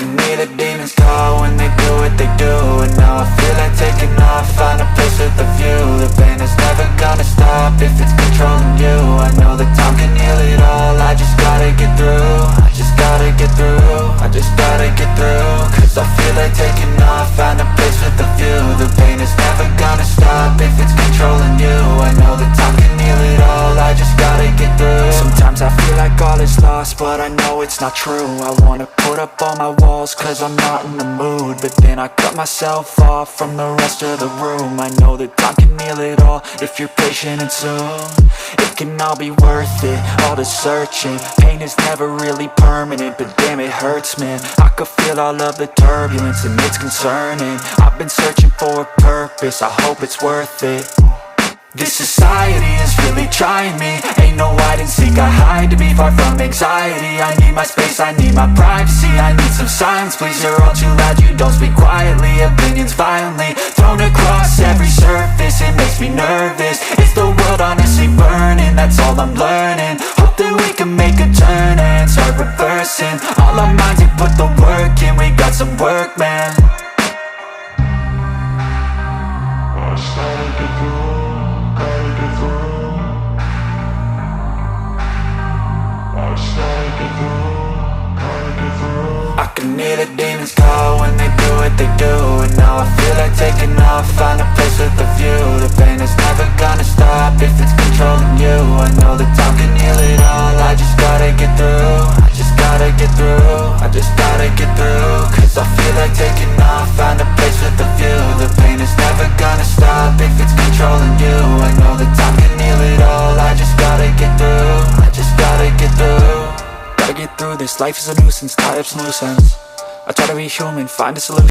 can hear the demons call when they do what they do. And now I feel like taking off, find a place with a view. The pain is never gonna stop if it's controlling you. I know that time can heal it all, I just gotta get through. I just gotta get through, I just gotta get through. Cause I feel like taking off, find a place with a view. The pain is never gonna stop if it's controlling you. I know that time can heal it all, I just gotta get through. Sometimes I feel like all is lost, but I know it's not true. I wanna put up all my walls cause I'm not in the mood, but then I cut myself off from the rest of the room. I know that time can heal it all if you're patient and soon it can all be worth it, all the searching. Pain is never really permanent, but damn it hurts, man. I could feel all of the turbulence and it's concerning. I've been searching for a purpose, I hope it's worth it. This society is really trying me. Ain't no hide and seek, I hide to be far from anxiety. I need my space, I need my privacy. I need some silence, please, you're all too loud. You don't speak quietly, opinions violently thrown across every surface. It makes me nervous, it's the world honestly burning. That's all I'm learning, hope that we can make a turn and start reversing. All our minds and put the work in, we got some work, man. I started to grow. I can hear the demons call when they do what they do. And now I feel like taking off, find a place with a view. The pain is never gonna stop if it's controlling you. I know that time can heal it all, I just gotta get through. I just gotta get through, I just gotta get through. Cause I feel like taking off, find a place with a view. The pain is never gonna stop if it's controlling you. I know that time can heal it all, I just gotta get through. I just gotta get through. Gotta get through this, life is a nuisance, tie up some loose ends. I try to be human, find a solution.